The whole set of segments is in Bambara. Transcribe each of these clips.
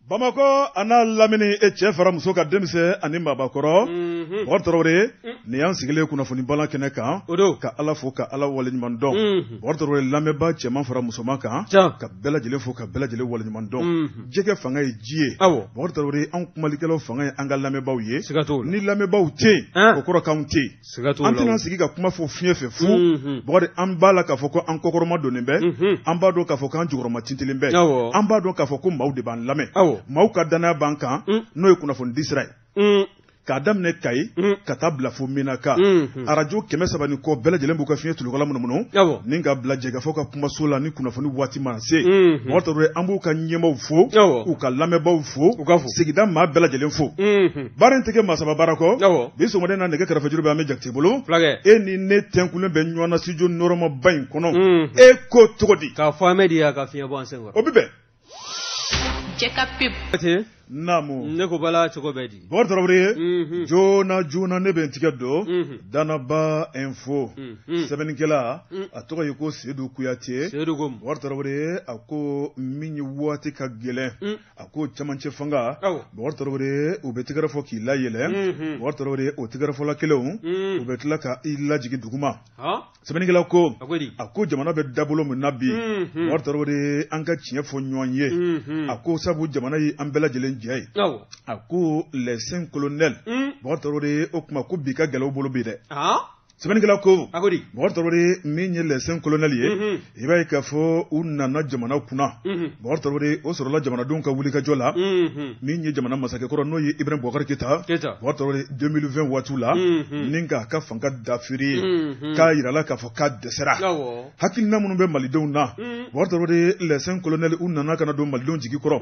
Bamako ana lamini e cɛ fara muso ka denmisɛn ani mabakɔrɔ Bɔkari Tarawele ni y'an sigilen kunnafoni balan kɛnɛ kan ka Ala fo ka Ala waleɲuman dɔn Bɔkari Tarawele lamɛnba cɛman fara musoman kan ka bɛɛ lajɛlen fo ka bɛɛ lajɛlen waleɲuman dɔn jɛgɛ fanga ye ji ye Bɔkari Tarawele an kumalikɛlaw fanga ye an ka lamɛnbaw ye ni lamɛnbaw tɛ yen o kɔrɔ k'anw tɛ yen an tɛna sigi ka kuma fɔ fiɲɛ fɛ fu Bɔkari an b'a la k'a fɔ ko an kɔkɔrɔma donnen bɛ an b'a dɔn k'a fɔ k'an jukɔrɔma tintilen bɛ an b'a dɔn k'a fɔ ko maaw de b'an lamɛn maaw ka danaya b'an kan n'o ye kunnafoni di sira ye k'a daminɛ Kayi ka taa bila fo Minaka arajo 300 ni kɔ bɛɛ lajɛlen b'u ka fiɲɛ tulukala munumunu ni ka bila Jɛgɛfɔ ka kumaso la ni kunnafoni waati mana se Bɔkari Tarawele an b'u ka ɲɛmaaw fo u ka lamɛnbaw fo sigida maa bɛɛ lajɛlen fo baara in tɛ kɛ masaba baara kɔ bi sɔgɔmada na nɛgɛ kɛrɛfɛ juru bɛ an bɛ Jakite bolo e ni ne tɛnkulen bɛ ɲɔgɔn na studio nɔrɔmaba in kɔnɔ e ko cogo di k'a fɔ an bɛ de y'a ka fiɲɛ bɔ an senkɔrɔ o bi bɛn Jɛka pip Namu ne ko bala cogo bɛ di Bɔkari Tarawele joona ne bɛ n tigɛ don Danaba Info sɛbɛnnikɛla a tɔgɔ ye ko Seydou Kuyate Bɔkari Tarawele a ko min ye waati ka gɛlɛn a ko camancɛ fanga Bɔkari Tarawele u bɛ tigɛrɛ fɔ k'i layɛlɛ Bɔkari Tarawele o tigɛrɛfɔla kelenw u bɛ tila ka i lajigin duguma sɛbɛnnikɛla ko a ko jamana bɛ dabolo min na bi Bɔkari Tarawele an ka tiɲɛ fɔ ɲɔgɔn ye a ko sabu jamana ye an bɛɛ lajɛlen jɛ ye a ko les 5 colonels Bɔkari Tarawele o kuma ko bi ka gɛlɛw bolo bi dɛ sɛbɛnnikɛla ko Bɔkari Tarawele min ye les 5 colonels ye i b'a ye k'a fɔ u nana jamana kunna Bɔkari Tarawele o sɔrɔla jamanadenw ka wulikajɔ la min ye jamana masakɛkɔrɔ n'o ye Ibrahim Boubacar Keita Bɔkari Tarawele 2020 waatiw la ni k'a ka fanga dafiri ye k'a yirala k'a fɔ k'a dɛsɛra hakilina minnu bɛ malidenw na Bɔkari Tarawele les 5 colonels u nana ka na don malidenw jigi kɔrɔ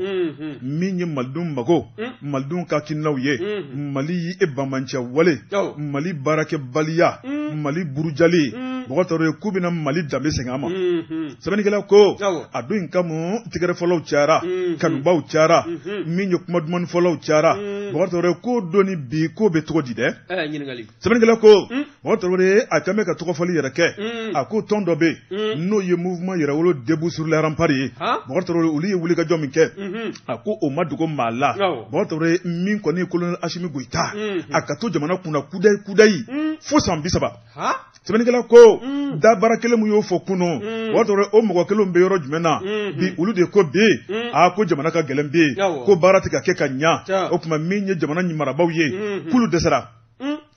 min ye malidenw mago malidenw ka hakilinaw ye Mali banbanciya wale Mali baarakɛbaliya Mali burujali Bɔkari Tarawele k'u bɛna Mali danbe segin a ma sɛbɛnnikɛla ko a don in kama tigɛrɛfɔlaw cayara kanubaw cayara min ye kuma duman fɔlaw cayara Bɔkari Tarawele ko doni bi ko bɛ cogo di dɛ sɛbɛnnikɛla ko Bɔkari Tarawele a kan bɛ ka tɔgɔfɔli yɛrɛ kɛ a ko tɔn dɔ bɛ yen n'o ye mouvement yɛrɛwolo debout sur les remparts ye Bɔkari Tarawele olu ye wulikajɔ min kɛ a ko o ma dogo maa la Bɔkari Tarawele min kɔni ye colonel Assimi Goïta a ka to jamana kunna kudayi fo san 30 sɛbɛnnikɛla ko da baara kelen mun y'o fɔ kunun Bɔkari Tarawele o mɔgɔ kelenw bɛ yɔrɔ jumɛn na bi olu de ko bi ko jamana ka gɛlɛn bi ko baara tɛ ka kɛ ka ɲa o tuma min ye jamana marabaaw ye k'olu dɛsɛra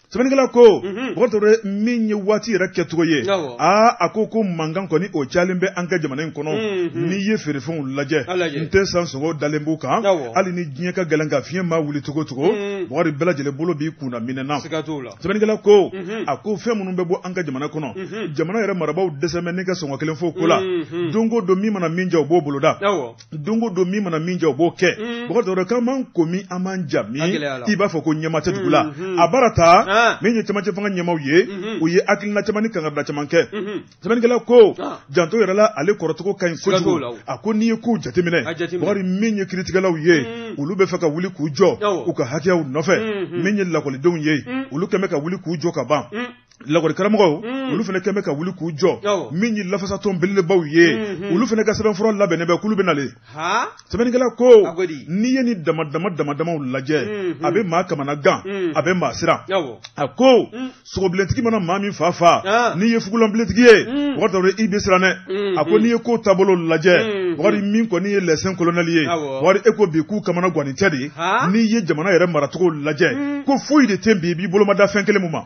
sɛbɛnnikɛla ko Bɔkari Tarawele min ye waati yɛrɛ kɛcogo ye a ko mankan kɔni o cayalen bɛ an ka jamana in kɔnɔ n'i ye feerefɛnw lajɛ n tɛ san sɔngɔ dalen b'u kan hali ni diɲɛ ka gɛlɛn ka fiɲɛ maa wuli cogo Bɔkari bɛɛ lajɛlen bolo b'i kunna minɛna sɛbɛnnikɛla ko a ko fɛn minnu bɛ bɔ an ka jamana kɔnɔ jamana yɛrɛ marabaaw dɛsɛ mɛ ne ka sɔngɔ kelen fɔ ko la don o don min mana min jɛ o b'o boloda don o don min mana min jɛ o b'o kɛ Bɔkari Tarawele k'an m'an komi an m'an jami i b'a fɔ ko ɲɛma tɛ dugu la a baara ta min ye camancɛ fanga ɲɛmaaw ye u ye hakilina caman ni kangabila caman kɛ sɛbɛnnikɛla ko janto yɛrɛ la ale kɔrɔcogo ka ɲi kojugu a ko n'i ye kow jateminɛ Bɔkari min ye kiritigɛlaw ye olu bɛ fɛ ka wuli k'u jɔ u ka hakɛyaw nɔfɛ min ye lakɔlidenw ye olu kɛn bɛ ka wuli k'u jɔ ka ban lakɔli karamɔgɔw olu fana kɛn bɛ ka wuli k'u jɔ min ye lafasatɔn belebelebaw ye olu fana ka sɛbɛnfura labɛnnen bɛ k'olu bɛ nalen sɛbɛnnikɛla ko n'i ye ni damadamaw lajɛ a bɛ maa kamana gan a bɛ maa siran a ko sogobilentigi mana maa min fa n'i ye fugulanbilentigi ye Bɔkari Tarawele i bɛ siran dɛ a ko n'i ye ko taabolo lajɛ Bɔkari min kɔni ye les 5 colonels ye Bɔkari e ko bi k'u kamana gannen tɛ de n'i ye jamana yɛrɛ maracogo lajɛ ko foyi de tɛ bi i b'i bolo ma da fɛn kelen mun ma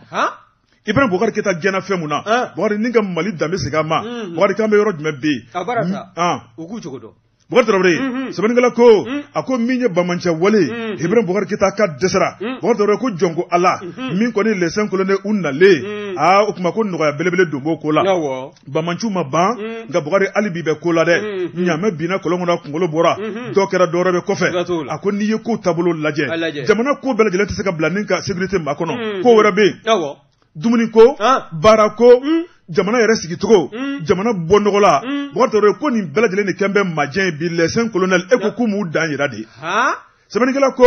Ibrahim Boubacar Keita gɛnna fɛn mun na Bɔkari ni ka Mali danbe segin a ma Bɔkari k'an bɛ yɔrɔ jumɛn bɛ yen u k'u cogo dɔn Bɔkari Tarawele sɛbɛnnikɛla ko a ko min ye banbanciya wale Ibrahim Boubacar Keita ka dɛsɛra Bɔkari Tarawele ko jɔn ko Ala min kɔni les 5 colonels u nalen o kuma ko nɔgɔya belebele don b'o ko la banbanciw ma ban nka Bɔkari hali bi bɛ ko la dɛ ɲaamɛ binna kɔlɔn kɔnɔ kunkolo bɔra dɔ kɛra dɔ wɛrɛ bɛ kɔfɛ a ko n'i ye ko taabolo lajɛ jamana ko bɛɛ lajɛlen tɛ se ka bila ni ka sécurité maa kɔnɔ ko wɛrɛ bɛ yen dumuni ko baara ko jamana yɛrɛ sigicogo jamana bɔ nɔgɔ la Bɔkari Tarawele ko nin bɛɛ lajɛlen de kɛn bɛ majɛ ye bi les 5 colonels e ko k'u m'u dan yira de sɛbɛnnikɛla ko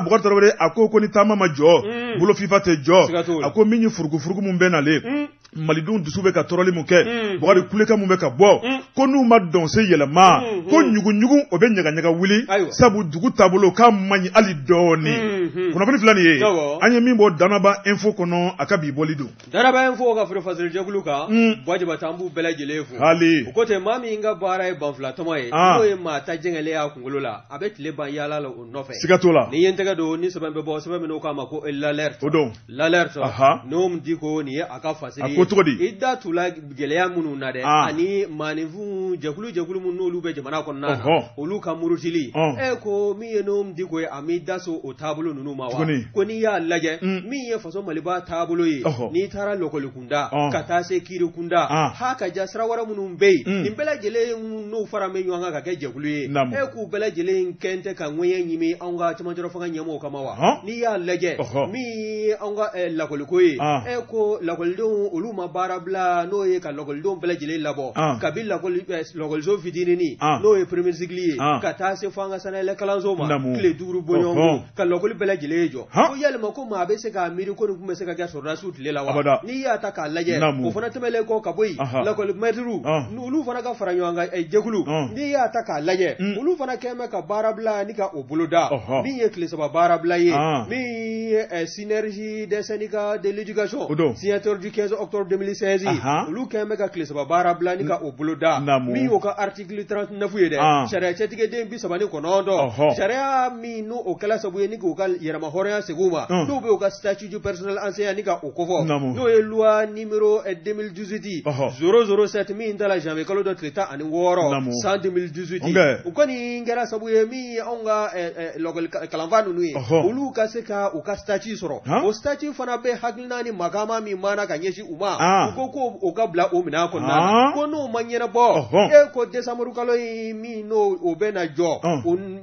Bɔkari Tarawele a ko ni taama ma jɔ bolo fifa tɛ jɔ a ko min ye furugufurugu mun bɛ nalen malidenw dusu bɛ ka tɔɔrɔli mun kɛ Bakari kulekan mun bɛ ka bɔ ko n'u ma dɔn se yɛlɛma ko ɲugun o bɛ ɲagaɲaga wuli sabu dugu taabolo k'a man ɲi hali dɔɔni kunnafoni fila nin ye an ye min bɔ Danaba Info kɔnɔ a ka bi bɔli don Danaba Info ka fasɛrɛjɛkulu kan Bajabata an b'u bɛɛ lajɛlen fo hali o ko tɛ maa min ka baara ye banfilatɔmɔ ye n'o ye maa ta jɛngɛlen y'a kunkolo la a bɛ tile ban yaala la o nɔfɛ siga t'o la ni ye n tɛgɛ don ni sɛbɛn bɛ bɔ sɛbɛn min k'a ma ko l'alerte o don l'alerte n'o mun di ko nin ye a ka fasiri a ko cogo di i da tula gɛlɛya minnu na dɛ ani maaninfin jɛkulu minnu n'olu bɛ jamana kɔnɔna na olu ka murutili ko min ye n'o mun di ko ye a m'i da so o taabolo ninnu ma wa ko n'i y'a lajɛ min ye faso Maliba taabolo ye n'i taara lɔkɔli kunda ka taa se kiiri kunda ha ka ja sira wɛrɛ minnu bɛ yen nin bɛɛ lajɛlen n'u fara bɛ ɲɔgɔn kan ka kɛ jɛkulu ye k'u bɛɛ lajɛlen kɛn tɛ ka ŋɛɲɛ ɲimi anw ka cɛmancɛ fanga ɲɛmɔgɔw kama wa n'i y'a lajɛ min ye anw ka lakɔliko ye ko lakɔlidenw olu ma baara bila n'o ye ka lakɔlidenw bɛɛ lajɛlen labɔ kabi lakɔliso fitinin n'o ye premier cycle ye ka taa se fo an ka sanayɛlɛ kalanso ma tile 5 bɔɲɔgɔnko ka lakɔli bɛɛ lajɛlen jɔ ko yalima ko maa bɛ se k'a miiri ko nin tun bɛ se ka kɛ sɔrɔdasiw tile la wa n'i y'a ta k'a lajɛ o fana tɛmɛlen kɔ ka bɔ yen lakɔli mɛtiriw olu fana ka fara ɲɔgɔn kan jɛkulu n'i y'a ta k'a lajɛ olu fana kɛn bɛ ka baara bila ni ka o boloda min ye tile 3 baara bila ye min ye synergie des syndicats de l'éducation signature du 15 octobre 2016 olu kɛn bɛ ka tile 3 baara bila ni ka o boloda min y'o ka article 39 ye dɛ sariya cɛtigɛden 39 sariya min n'o o kɛla sabu ye ni k'o ka yɛrɛma hɔrɔnya segin ma n'o bɛ o ka statut du personnel enseignant ni ka o kofɔ n'o ye loi numéro 2018 007 min ta la janvier kalo dɔ tile 16 san 2018 o kɔni kɛra sabu ye min anw ka kalanfa ninnu ye olu ka se ka u ka statut sɔrɔ o statut fana bɛ hakilina ni makama min mana ka ɲɛsin u ma u ko o ka bila o minɛn kɔnɔna na ko n'o ma ɲɛnabɔ ko décembre kalo in min n'o o bɛ na jɔ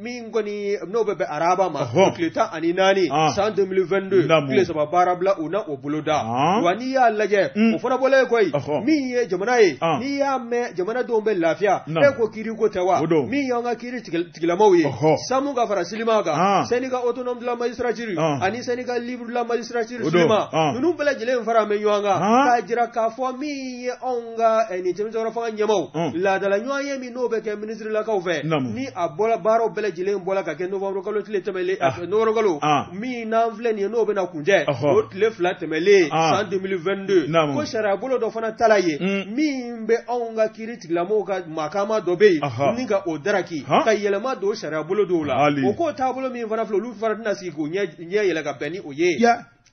min kɔni n'o bɛ bɛn araba ma tile 14 san 2022 tile 3 baara bila u na o boloda wa n'i y'a lajɛ o fana bɔlen koyi min ye jamana ye n'i y'a mɛn jamanadenw bɛ lafiya ko kiiri ko tɛ wa min y'an ka kiiri tigilamaw ye samu ka fara silima kan syndicat autonome de la magistrature ani syndicat libre de la magistrature silima ninnu bɛɛ lajɛlen fara mɛn ɲɔgɔn kan k'a jira k'a fɔ min ye anw ka nin cɛmancɛ fanga ɲɛmaw laadala ɲɔgɔn ye min n'o bɛ kɛ ministre lakaw fɛ ni a bɔla baaraw bɛɛ lajɛlen bɔla ka kɛ novembre kalo tile tɛmɛlen novembre kalo min n'an filɛ nin ye n'o bɛna kuncɛ o tile 2 tɛmɛlen san 2022 ko sariya bolo dɔ fana tala ye min bɛ anw ka kiiri tigilamɔgɔw ka makama dɔ bɛ yen ni ka o daraki ka yɛlɛma don sariya bolo dɔw la o ko taabolo min fana filɛ olu fana tɛna sigi k'o ɲɛ yɛlɛ ka bɛn ni o ye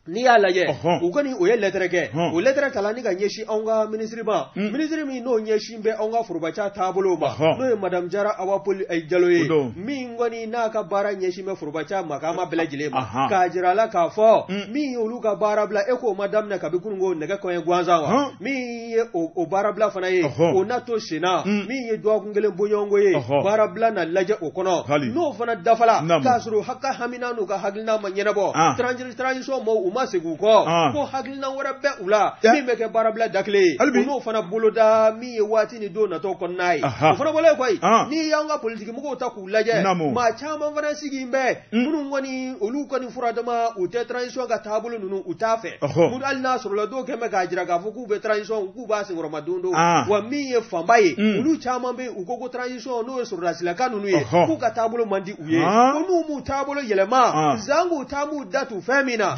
n'i y'a lajɛ u kɔni o ye lettre kɛ o lettre kalan ni ka ɲɛsin anw ka ministre ma ministre min n'o ɲɛsin bɛ anw ka forobaca taabolo ma n'o ye madame Jara Awa Poli Jalo ye min kɔni n'a ka baara ɲɛsin bɛ forobaca makama bɛɛ lajɛlen ma k'a jira la k'a fɔ min olu ka baara bila e k'o ma daminɛ kabi kununko nɛgɛ kɔɲɛ gansan wa min ye o baara bila fana ye o na to senna min ye dɔgɔkun kelen bɔɲɔgɔnko ye baara bila na lajɛ o kɔnɔ n'o fana dafala k'a sɔrɔ ka hamina n'u ka hakilina ma ɲɛnabɔ transition mɔgɔw ma segin kɔ ko hakilina wɛrɛ bɛ u la min bɛ kɛ baarabila da kelen ye n'o fana boloda min ye waati ni don natɔ kɔnɔna ye o fana bɔlen koyi n'i y'an ka politiki mɔgɔw ta k'u lajɛ maa caman fana sigi bɛ minnu kɔni olu kɔni furadama u tɛ transition ka taabolo ninnu u t'a fɛ hali n'a sɔrɔla dɔw kɛn bɛ k'a jira k'a fɔ k'u bɛ transition k'u b'a senkɔrɔma don don wa min ye fanba ye olu caman bɛ u ko transition n'o ye sɔrɔdasilaka ninnu ye k'u ka taabolo man di u ye ko n'u m'u taabolo yɛlɛma zan k'u taa m'u datu fɛn min na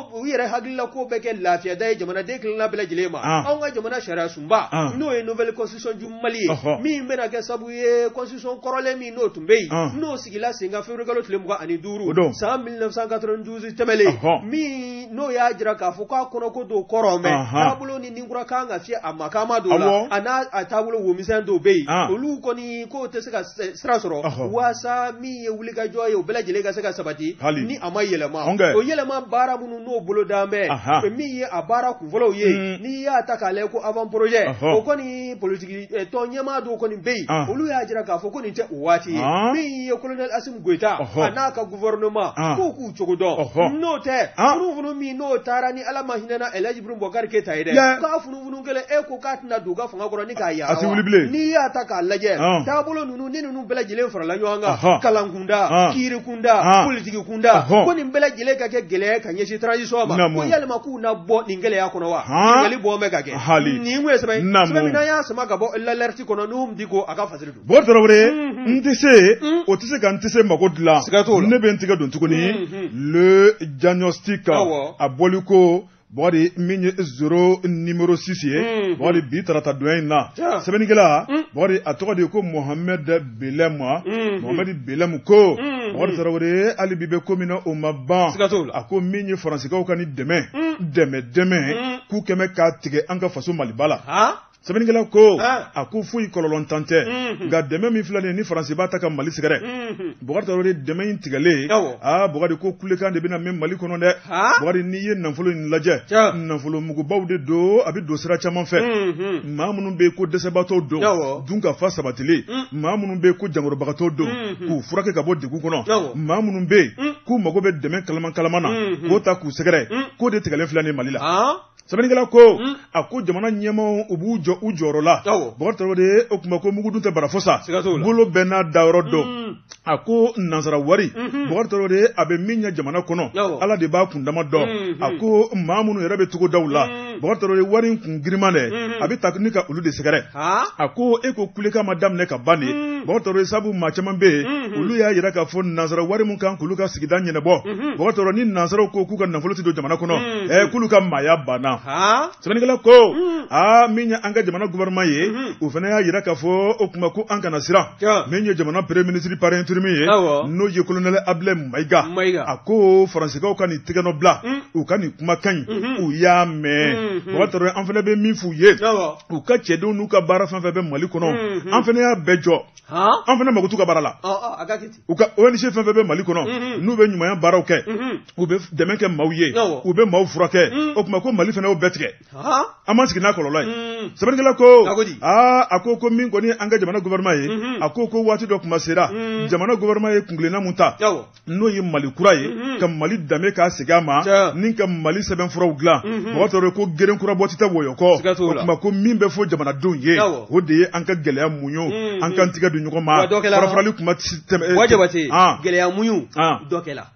u yɛrɛ hakilila ko bɛ kɛ lafiyada ye jamanaden kelenna bɛɛ lajɛlen ma anw ka jamana sariya sunba n'o ye nouvelle constitution du Mali ye min bɛna kɛ sabu ye constitution kɔrɔlen min n'o tun bɛ yen n'o sigila sen kan février kalo tile 25 san 1992 tɛmɛlen min n'o y'a jira k'a fɔ k'a kɔnɔ ko don kɔrɔ mɛ taabolo ni ninkura kan ka fiyɛ a makama dɔw la a n'a taabolo womisɛn dɔw bɛ yen olu kɔni k'o tɛ se ka sira sɔrɔ waasa min ye wulikajɔ ye o bɛɛ lajɛlen ka se ka sabati ni a ma yɛlɛma o yɛlɛma baara minnu n'o bolo danbɛ min ye a baara kunfɔlɔw ye n'i y'a ta k'a lajɛ ko avant projet o kɔni politiki tɔn ɲɛmaa dɔw kɔni bɛ yen olu y'a jira k'a fɔ ko nin tɛ o waati ye min ye colonel Assimi Goïta a n'a ka gouvernement k'u k'u cogo dɔn n'o tɛ funufunu min n'o taara ni ala ma hinɛna El Hadji Ibrahim Boubacar Keïta ye dɛ k'a funufunu kelen e ko k'a tɛna don u ka fanga kɔrɔ ni k'a yaara n'i y'a ta k'a lajɛ taabolo ninnu ni ninnu bɛɛ lajɛlen farala ɲɔgɔn kan kalan kunda kiiri kunda politiki kunda ko nin bɛɛ lajɛlen ka kɛ gɛlɛya ka ɲɛsin transition ma ko yalma ku na bo ningele ya kono wa ngali bo me gage ni ngwe sebe na ya sama ga bo l'alerte kono num diko aka fasiridu bo dorore ntise otise kan ntise magodla ne ben tiga don tukuni le diagnostic aboliko body minye 0 numéro 6 ye body bitarata doyen na sebenigela body atogade ko Mohamed Belemwa Mohamed Belem ko body tarawre ali bibe komina o maban ako minye français ko kani demain ku keme ka tige anga faso malibala sebenigela ko ako fuyi kololon tante ga demain mi flane ni français ba taka mali sigare bogari tarawre demain tigale bogari ko kuleka de bina même mali kono de bogari ni ye nanfolo ni laje nanfolo mugu bawde do abi do sira chaman fe mamunu be ko desebato do dunga fa sabatili mamunu be ko jangoro bagato do ku furake ka bo digu kono mamunu be ku mago be demain kalamana ko ta ku sigare ko de tigale flane mali la sebenigela ko ako jamana nyema ubujo ujorola bogari de okuma ko mugu dunta barafosa bolo bena dawrodo ako nazara wari bogari de abe minya jamana kono ala de ba kundama do ako mamunu yerabe tugo dawla bogari de wari kungrimane abi taknika ulu de segare ako eko kuleka madam ne ka bani bogari sabu machaman be ulu ya yira ka fon nazara wari mun kan kuluka sigidanye ne bo bogari ni nazara ko kuka nafolo ti do jamana kono kuluka maya bana sebenigela ko minya anga jamana gouvernement ye o fana ya yira ka fo okuma ko anga nasira minya jamana premier ministre parent turmi ye no ye colonel Ablem Maiga ako français ko kan tigano bla o kan kuma kan o ya me botoro en fana be mi fuye o ka chedo nu ka bara fan be mali kono en fana ya bejo en fana magutu ka barala aga kiti o ka o ni chef fan be mali kono nu be nyuma ya bara o ke o be demain ke mawye o be maw furake okuma ko mali fana o betike amanski na kololai sebenigela ko ako ko min goni anga jamana gouvernement ye ako ko wati do kuma sera jamana gouvernement ye kunglena munta no yi mali kuraye kam mali dame ka sigama nin kam mali seben fura ugla botoro ko geren kura botita woyo ko kuma ko min be fo jamana don ye o de anka geleya munyo anka ntiga du nyoma farafrali kuma wajabati geleya munyo dokela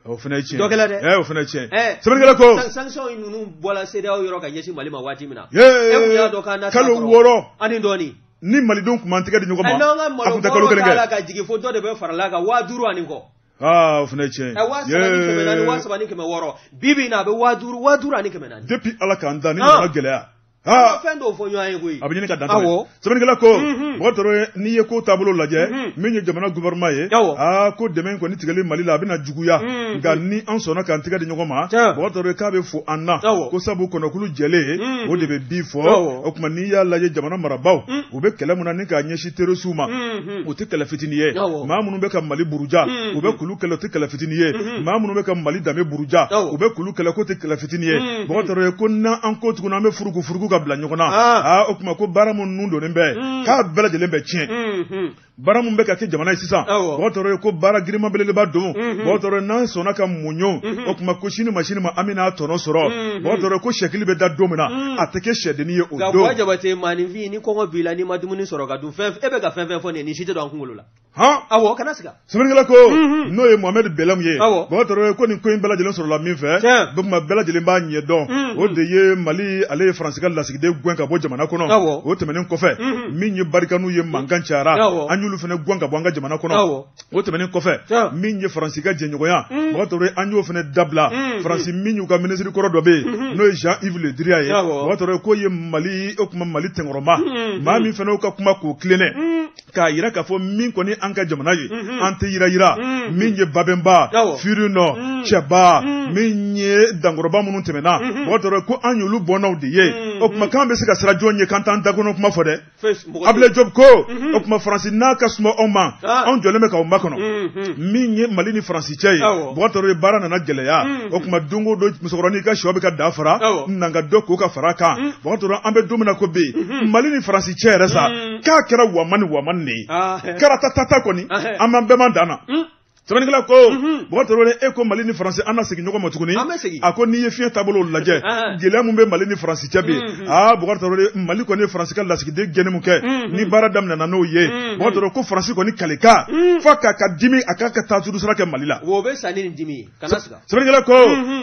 o fana ci dokela de o fana ci sebenigela ko sanction inunu bola CEDEAO yoro ka nyesi mali ma wati mina ya dokana kalo woro ani doni ni mali don kuma ntiga du nyoma akunta kalo kelenge ka jigi fo do de be farala ka waduru ani ko o fana ci wasabani keme woro bibi na be waduru ani keme nani depuis ala ka anda ni na geleya fendo fo nyaay goyi abini ka danta sebenigela ko botoro ni ye ko tablo laje minye jamana gouvernement ye ko demain ko ni tigale mali la bina juguya ga ni an sona kan tiga de nyogoma botoro ka be fo anna ko sabu kono kulu jele o de be bifo o kuma ni ya laje jamana marabaw o be kele munani ka nyeshi terosuma o te kele fitiniye mamunu be ka mali buruja o be kulu kele te kele fitiniye mamunu be ka mali dame buruja o be kulu kele ko te kele fitiniye botoro ko na an ko tukuna me furugu ka bla nyogona okuma ko baramun nundo nembe ka bela de lembe chien baramun be ka ke jamana sisan botoro ko bara girima belele ba do botoro nan sona ka munyo okuma ko shini machine ma amina tono soro botoro ko shekili be da domina ateke shedeni ye o do wajabate manivi ni kongo bila ni madumuni soro ka du fef ebe ka fef fo ni shite do an kungolola awo kana siga sebenigela ko no ye Mohamed Belam ye botoro ko ni ko bela de soro la min fe bokuma bela de ba nye do o de ye mali ale français ka lasigide gwen ka bo jamana kono o temenen kofe min ye barikanu ye manganchara anyulu fene gwen ka bo anga jamana kono o temenen kofe min ye français ka jenyoya botoro anyu fene dabla français min yu ka ministre koro do be no Jean-Yves Le Drian ye botoro ko ye mali o kuma mali tengoroma ma min fene o ka kuma ko klene ka yira ka fo min ko ni anka jamana ye ante yira min ye babemba firuno cheba min ye dangoroba munun temena botoro ko anyulu bonaw de ye o kuma kan be se ka sira jonye kan tan dagono kuma fo de able job ko o kuma français na ka sumo o ma on jole me ka o makono min ye mali ni français chey botoro bara na geleya o kuma dungo do musokoroni ka shobe ka dafara nanga doko ka faraka botoro ambe domina ko be mali ni français chey resa ka kera waman ne karata tata koni amambe mandana Sabanikala ko Bɔgɔtɔrɔ e ko Mali ni France an na segin ɲɔgɔn ma tuguni a ko n'i ye fiɲɛ taabolo lajɛ gɛlɛya mun bɛ Mali ni France cɛ bi Bɔgɔtɔrɔ Mali kɔni ye France ka lasigiden gɛnni mun kɛ ni baara daminɛna n'o ye Bɔgɔtɔrɔ ko France kɔni kaleka fo k'a ka dimi a k'a ka taa tuuru sira kɛ Mali la o bɛ sa ni dimi kana siga Sabanikala ko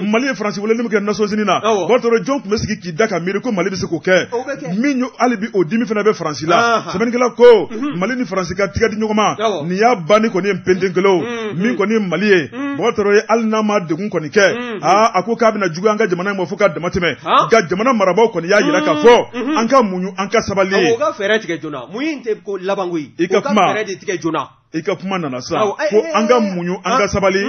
Mali ye France weleli mun kɛ Nations Unies na Bɔgɔtɔrɔ jɔn tun bɛ sigi k'i da ka miiri ko Mali bɛ se k'o kɛ min hali bi o dimi fana bɛ France la Sabanikala ko Mali ni France ka tigɛ di ɲɔgɔn ma nin y'a banni kɔni ye pentenkelen min kɔni ye Mali ye Bɔgɔtɔrɔ ye hali n'a ma degun kɔni kɛ a ko k'a bɛna juguya an ka jamana in ma fo ka dama tɛmɛ nka jamana marabaaw kɔni y'a jira k'a fɔ an ka muɲu an ka sabali o ka fɛɛrɛ tigɛ joona muɲu in tɛ ko laban koyi o ka fɛɛrɛ de tigɛ joona i ka kuma nana sa ko an ka muɲu an ka sabali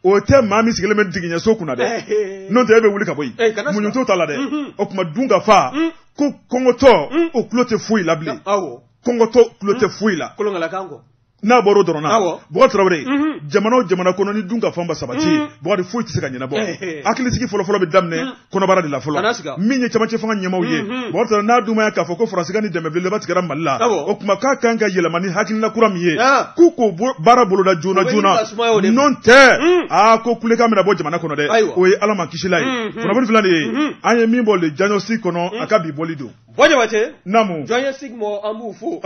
o tɛ maa min sigilen bɛ jigiɲɛso kunna dɛ n'o tɛ e bɛ wuli ka bɔ yen muɲu t'o ta la dɛ o tuma dun ka fa ko kɔngɔtɔ o tulo tɛ foyi la bilen kɔngɔtɔ tulo tɛ foyi la kolonŋalakan kɔ n'a bɔra o dɔrɔn na Bɔgɔtɔrɔ jamana o jamana kɔnɔ ni dun ka fan ba sabati Bɔgɔtɔrɔ foyi tɛ se ka ɲɛnabɔ hakilisigi fɔlɔfɔlɔ bɛ daminɛ kɔnɔbara de la fɔlɔ min ye camancɛ fanga ɲɛmaw ye Bɔgɔtɔrɔ n'a dun ma k'a fɔ ko France ka ni dɛmɛ belebeleba tigɛra Mali la o tuma k'a kan ka yɛlɛma ni hakilina kura min ye k'u k'o baara boloda joona joona n'o tɛ ko kulekan bɛna bɔ jamana kɔnɔ dɛ o ye Ala ma kisila ye kunnafoni filanan de ye an ye min bɔ le diagnostic kɔnɔ a ka bi bɔli don Bɔjabate naamu diagnostic mɔ an b'u fo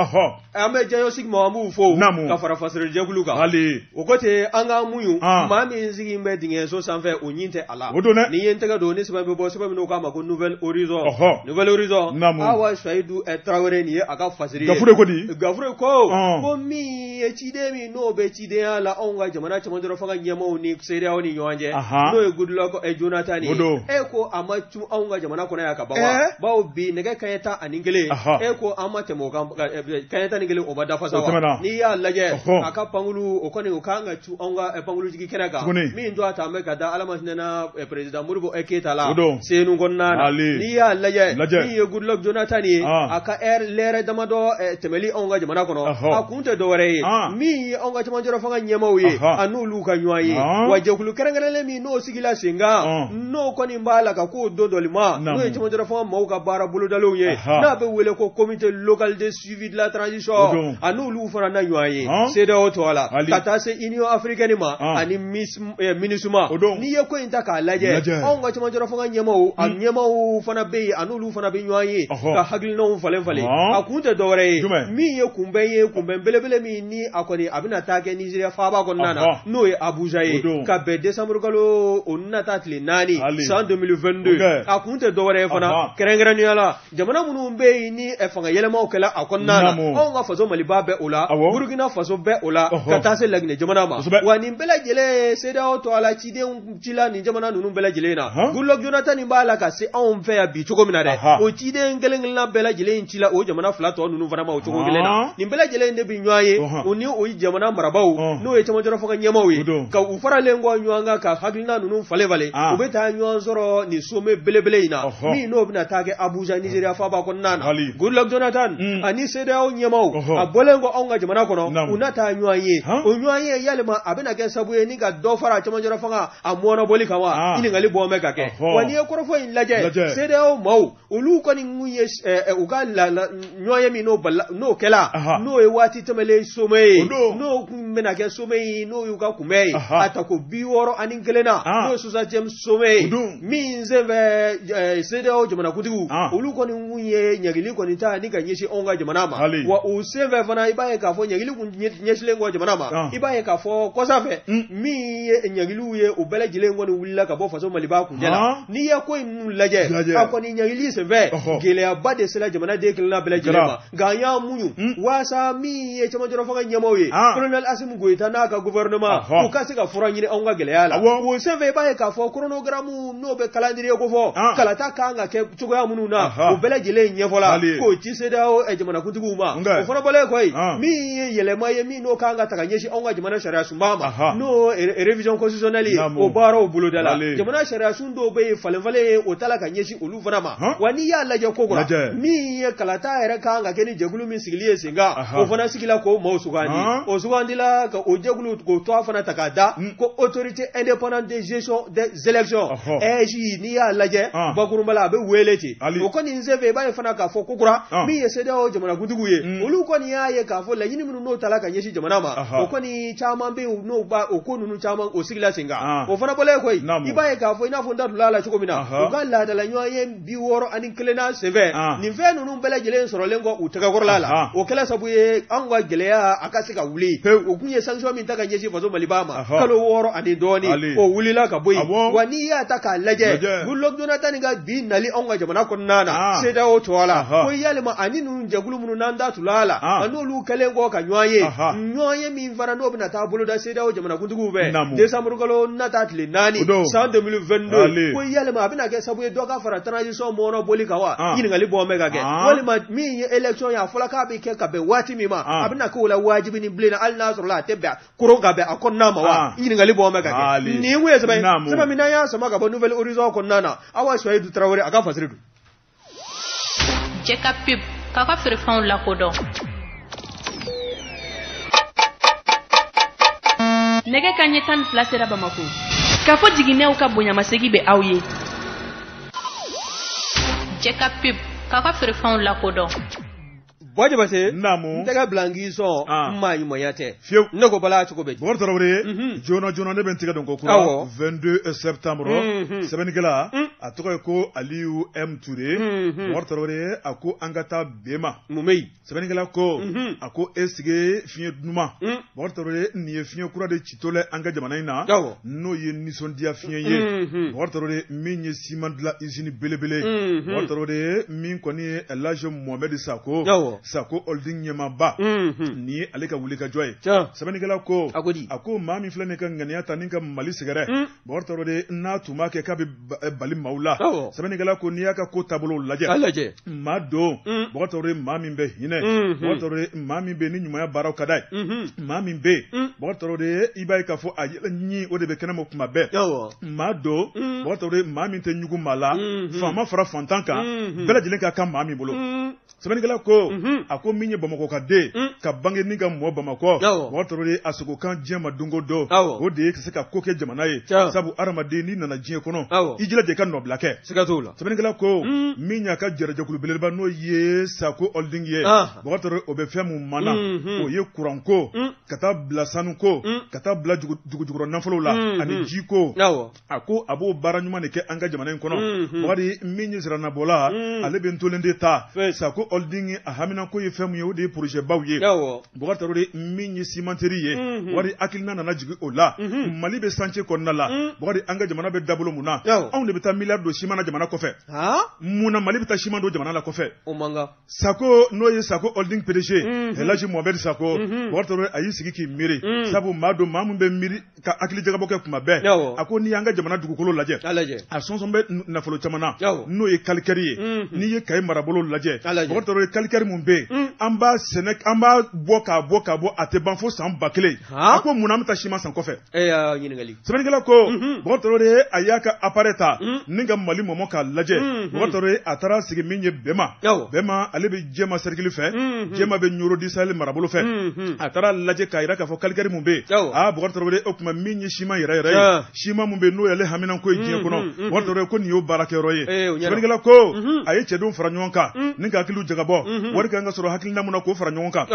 an bɛ diagnostic mɔ an b'u fo naamu ka fara fasɛrɛ jɛkulu kan hali o ko ten an ka muɲu maa min sigi bɛ dingɛso sanfɛ o ɲin tɛ a la o don dɛ ni ye n tɛgɛ don ni sɛbɛn bɛ bɔ sɛbɛn min n'o k'a ma ko nouvelle horizon naamu Awa Suwayidu Tarawele nin ye a ka fasiri ye Gafure ko di Gafure ko min ye ciden min n'o bɛ cidenya la anw ka jamana caman dɔrɔn fanga ɲɛmaaw ni CEDEAO ni ɲɔgɔn cɛ n'o ye Goodluck Jonathan ye ko a ma cun anw ka jamana kɔnɔ yan ka ban wa bawo bi nɛgɛ kaɲɛ 11 ko an ma tɛmɛ o kan kaɲɛ 11 o ma dafa sa wa n'i y'a lajɛ a ka pankulu o kɔni o kan ka cun anw ka pankulutigi kɛnɛ kan min to a ta an bɛ ka da Ala ma hinɛna président Modibo Keyita la Senu kɔnɔna na n'i y'a lajɛ min ye Goodluck Jonathan ye a ka lɛrɛ damadɔ tɛmɛli anw ka jamana kɔnɔ a kun tɛ dɔwɛrɛ ye min ye anw ka camancɛla fanga ɲɛmaaw ye a n'olu ka ɲɔgɔn ye wa jɛkulu kɛrɛnkɛrɛnlen min n'o sigila sen kan n'o kɔni b'a la ka k'o don dɔli ma n'o ye camancɛla fanga maaw ka baara bolodaliw ye n'a bɛ wele ko comité local de suivi de la transition a n'olu fana na ɲɔgɔn ye CEDEAO to a la ka taa se Union africaine ma ani MINUSMA n'i ye ko in ta k'a lajɛ anw ka camancɛla fanga ɲɛmaaw a ɲɛmaaw fana bɛ yen a n'olu fana bɛ ɲɔgɔn ye ka hakilinaw falen falen a kun tɛ dɔwɛrɛ ye min ye kunbɛn belebele min ni a kɔni a bɛna taa kɛ Nizeriya faaba kɔnɔna na n'o ye Abuja ye ka bɛn décembre kalo o na taa tile 4 san 2022 a kun tɛ dɔwɛrɛ ye fana kɛrɛnkɛrɛnnenya la jamana minnu bɛ yen ni fanga yɛlɛmaw kɛla a kɔnɔna na anw ka faso Maliba bɛ o la Burkina Faso bɛ o la ka taa se Laginɛ jamana ma wa nin bɛɛ lajɛlen CEDEAO to a la cidenw cila nin jamana ninnu bɛɛ lajɛlen na Goodluck Jonathan b'a la ka se anw fɛ yan bi cogo min na dɛ o ciden kelen-kelenna bɛɛ lajɛlen cila o jamana fila tɔ ninnu fana ma o cogo kelen na nin bɛɛ lajɛlen de bɛ ɲɔgɔn ye o ni o jamana marabaaw n'o ye camancɛla fanga ɲɛmaaw ye ka u faralen kɔ ɲɔgɔn kan ka hakilina ninnu falen-falen u bɛ taa ɲɔgɔn sɔrɔ nin sommet belebele in na min n'o bɛna taa kɛ Abuja Nizeriya faaba kɔnɔna na Goodluck Jonathan ani CEDEAO ɲɛmaaw a bɔlen kɔ anw ka jamana kɔnɔ u na taa ɲɔgɔn ye o ɲɔgɔn ye yalima a bɛna kɛ sabu ye ni ka dɔ fara camancɛla fanga a mɔnɔbɔli kan wa ɲininkali bɔn bɛ ka kɛ wa n'i ye kɔrɔfɔ in lajɛ CEDEAO maaw olu kɔni mun ye u ka ɲɔgɔn ye min n'o kɛla n'o ye waati tɛmɛlen sommet ye n'o bɛna kɛ sommet ye n'o y'u ka kunbɛn ye a ta ko 61 na n'o ye 60e sommet ye min senfɛ CEDEAO jamanakuntigiw olu kɔni mun ye ɲagili kɔni ta ni ka ɲɛsin anw ka jamana ma wa o senfɛ fana i b'a ye k'a fɔ ɲagili kun ɲɛsilen kɔ jamana ma i b'a ye k'a fɔ kɔsanfɛ min ye ɲagiliw ye o bɛɛ lajɛlen kɔni wulila ka bɔ faso Maliba kunjɛ la n'i ye ko in lajɛ a kɔni ɲagili senfɛ gɛlɛyaba de sera jamanaden kelenna bɛɛ lajɛlen ma nka an y'a muɲu waasa min ye camancɛla fanga ɲɛmaaw ye colonel Assimi Goïta n'a ka gouvernement u ka se ka fura ɲini anw ka gɛlɛya la o senfɛ i b'a ye k'a fɔ chronogramme n'o bɛ calendrier ko fɔ kalata kan ka kɛ cogoya minnu na o bɛɛ lajɛlen ɲɛfɔla k'o ci CEDEAO jamanakuntigiw ma o fana bɔlen koyi min ye yɛlɛma ye min n'o kan ka ta ka ɲɛsin anw ka jamana sariya sunba ma n'o révision constitutionnelle ye o baaraw boloda la jamana sariya sun dɔw bɛ yen falen-falen ye o ta la ka ɲɛsin olu fana ma wa n'i y'a lajɛ ko kɔrɔ min ye kalata yɛrɛ kan ka kɛ ni jɛkulu min sigili ye sen kan o fana sigila k'o maaw sugandi o sugandila ka o jɛkulu k'o tɔgɔ fana ta k'a da ko autorité indépendante de gestion des élections n'i y'a lajɛ bakurunba la a bɛ wele ten o kɔni senfɛ b'a ye fana k'a fɔ kokura min ye CEDEAO jamanakuntigiw ye olu kɔni y'a ye k'a fɔ laɲini minnu n'o tala ka ɲɛsin jamana ma o kɔni caman bɛ yen n'o ba o ko ninnu caman o sigila sen kan o fana bɔlen koyi i b'a ye k'a fɔ i n'a fɔ n da tun la cogo min na u ka laadala ɲɔgɔn ye 61 na senfɛ nin fɛn ninnu bɛɛ lajɛlen sɔrɔlen kɔ u tɛgɛkɔrɔla la o kɛla sabu ye an ka gɛlɛya a ka se ka wuli o kun ye sanction min ta ka ɲɛsin faso Maliba ma kalo 6 ani dɔɔni o wulila ka bɔ yen wa n'i y'a ta k'a lajɛ Goodluck Jonathan ka bi nali an ka jamana kɔnɔna na CEDEAO tɔ la ko yalima ani ninnu jɛkulu minnu n'an da tula la a n'olu kɛlen kɔ ka ɲɔgɔn ye min fana n'o bɛna taa boloda CEDEAO jamanakuntigiw fɛ décembre kalo nata tile 4 san 2022 ko yalima a bɛna kɛ sabu ye dɔ ka fara transition mɔnɔ boli kan wa ɲininkali bɔ bɛ ka kɛ walima min ye élection ye a fɔla k'a bɛ kɛ ka bɛn waati min ma a bɛna k'o la wajibi ni bilen hali n'a sɔrɔ la a tɛ bɛn koron ka bɛn a kɔnɔna ma wa ɲininkali bɔ bɛ ka kɛ nin kun ye sɛbɛn min n'an y'a sama ka bɔ Nouvelle Horizon kɔnɔna na Awa Suwayidu Tarawele a ka fasiri don Jeka pub k'a ka feerefɛnw lakodɔn nɛgɛ kanɲɛ 12 sera Bamako k'a fɔ jiginɛw ka bonyamasegi bɛ aw ye Jeka pub k'a ka feerefɛnw lakodɔn Bɔjabase namu tɛgɛ bilangi sɔn maa ɲumanya tɛ fiyewu ne ko bala cogo bɛ Bokar Tarawele joona ne bɛ n tɛgɛ dɔn ko kura 22 septembre sɛbɛnnikɛla a tɔgɔ ye ko Aliyu M Touré Bokar Tarawele a ko an ka taa Bema Mumei sɛbɛnnikɛla ko a ko e sigi fiɲɛ duman Bokar Tarawele nin ye fiɲɛ kura de citɔlɛ an ka jamana in na n'o ye nisɔndiya fiɲɛ ye Bokar Tarawele min ye ciment dilan usine belebele Bokar Tarawele min kɔni ye El Hadji Mohamed Sako holding ɲɛmaaba nin ye ale ka wuli ka jɔ ye sɛbɛnnikɛla ko a ko maa min filɛ nin ka ŋaniya ta ni ka Mali sɛgɛrɛ Bokar Tarawele n'a tun b'a kɛ k'a bɛ bali maaw la sɛbɛnnikɛla ko n'i y'a ka ko taabolo lajɛ maa don Bokar Tarawele maa min bɛ hinɛ Bokar Tarawele maa min bɛ ni ɲumanya baaraw ka d'a ye maa min bɛ Bokar Tarawele i b'a ye k'a fɔ a yɛlɛ ɲi o de bɛ kɛnɛma kuma bɛɛ maa don Bokar Tarawele maa min tɛ ɲugu maa la faama fara fantan kan bɛɛ lajɛlen ka kan maa min bolo sɛbɛnnikɛla ko a ko min ye Bamako ka den ka bange ni ka mɔɔ Bamakɔ Bokar Tarawele a sogo kan diɲɛ ma don o don o de ye ka se ka ko kɛ jamana ye sabu adamaden n'i nana diɲɛ kɔnɔ i jilaja i ka nɔbila kɛ sɛbɛnnikɛla ko min y'a ka jɛrɛjɛkulu belebeleba n'o ye Sako holding ye Bokar Tarawele o bɛ fɛn mun mana o ye kuranko ka taa bila sanuko ka taa bila dugujukɔrɔ nafolow la ani jiko a ko a b'o baara ɲuman de kɛ an ka jamana in kɔnɔ Bokari min ye siranabɔla ale bɛ ntolen de ta Sako holding a hamina ko ye fɛn mun ye o de ye projet baw ye Bokar Tarawele min ye cimenterie ye wari hakilina nana jigin o la Mali bɛ chantier kɔnɔna la Bokari an ka jamana bɛ dabolo mun na anw de bɛ taa miliyari don ciment na jamana kɔfɛ mun na Mali bɛ taa ciment don jamana la kɔfɛ Sako n'o ye Sako holding PDG El Hadji Mohamed Sako Bokar Tarawele a y'i sigi k'i miiri sabu maa don maa mun bɛ miiri ka hakili jagabɔ kɛ kuma bɛɛ a ko n'i y'an ka jamana dugukolo lajɛ a sɔnsɔn bɛ nafolo caman na n'o ye calcaire ye n'i ye Kayi marabolo lajɛ Bokar Tarawele calcaire mun bɛ yen an b'a sɛnɛ an b'a bɔ k'a bɔ a tɛ ban fo san 1000 a ko mun na an bɛ taa ciment san kɔfɛ sɛbɛnnikɛla ko Bokar Tarawele a y'a ka appareil ta ni ka Mali mɔmɔ k'a lajɛ Bokar Tarawele a taara sigi min ye Bɛma ale bɛ Jɛma cercle fɛ Jɛma bɛ Ɲorodi Sahel marabolo fɛ a taara lajɛ k'a jira k'a fɔ calcaire mun bɛ yen Bokar Tarawele o tuma min ye ciment yɛrɛ ye ciment mun bɛ yen n'o y'ale haminako ye diɲɛ kɔnɔ Bokar Tarawele ko nin y'o baarakɛyɔrɔ ye sɛbɛnnikɛla ko a ye cɛdenw fara ɲɔgɔn kan ni ka hakiliw jagabɔ wari kan ka sɔrɔ hakilina mun na k'o fara ɲɔgɔn kan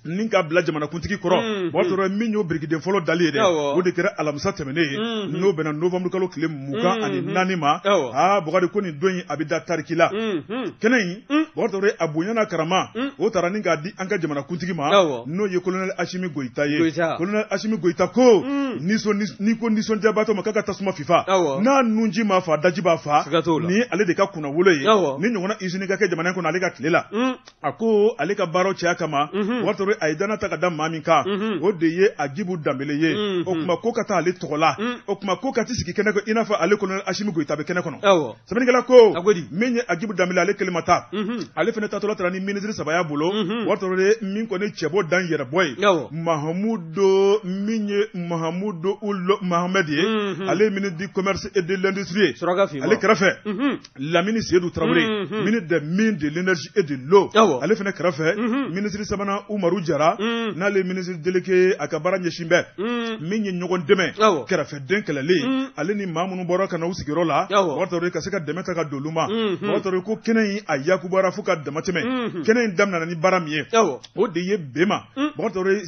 ni ka bila jamanakuntigi kɔrɔ Bokar Tarawele min y'o birikiden fɔlɔ dali ye dɛ o de kɛra alamisa tɛmɛnen ye n'o bɛnna novembre kalo tile 24 ma Bokari ko nin don in a bɛ da tariki la kɛnɛ in Bokar Tarawele a bonya n'a karama o taara ni k'a di an ka jamanakuntigi ma n'o ye colonel Asimi Goyita ye colonel Asimi Goyita ko n'i ko nisɔndiyabaatɔ ma k'a ka tasuma fifa n'a nunji ma fa daji b'a fa ni ale de ka kunnawolo ye ni ɲɔgɔnna usine ka kɛ jamana in kɔnɔ ale ka tile la a ko ale ka baaraw cɛya kama Bokar Tarawele a ye dana ta ka da maa min kan o de ye Agibu Danbele ye o tuma ko ka taa ale tɔgɔ la o tuma ko ka ti sigi kɛnɛ kan i n'a fɔ ale colonel Asimi Goyita bɛ kɛnɛ kɔnɔ sɛbɛnnikɛla ko min ye Agibu Danbele ale kelen ma taa ale fana tatɔla taara ni ministre saba y'a bolo Bokar Tarawele min kɔni cɛbɔ dan yɛrɛbɔ ye min ye Mahamudu Ulo Mohamed ye ale ye ministre du commerce et de l'industrie ye ale kɛrɛfɛ Lamini Seydou Tarawele ministre des mines de l'énergie et de l'eau ale fana kɛrɛfɛ ministre sabanan Umaru Jara n'ale ministre délégué a ka baara ɲɛsin bɛ min ye ɲɔgɔn dɛmɛ kɛrɛfɛden kɛlɛli ale ni maa minnu bɔra ka na u sigiyɔrɔ la Bokar Tarawele ka se ka dɛmɛ ta ka don olu ma Bokar Tarawele ko kɛnɛ in a yakubara fu ka damatɛmɛ kɛnɛ in daminɛ ni baara min ye o de ye Bema bɔgɔtɔrɔ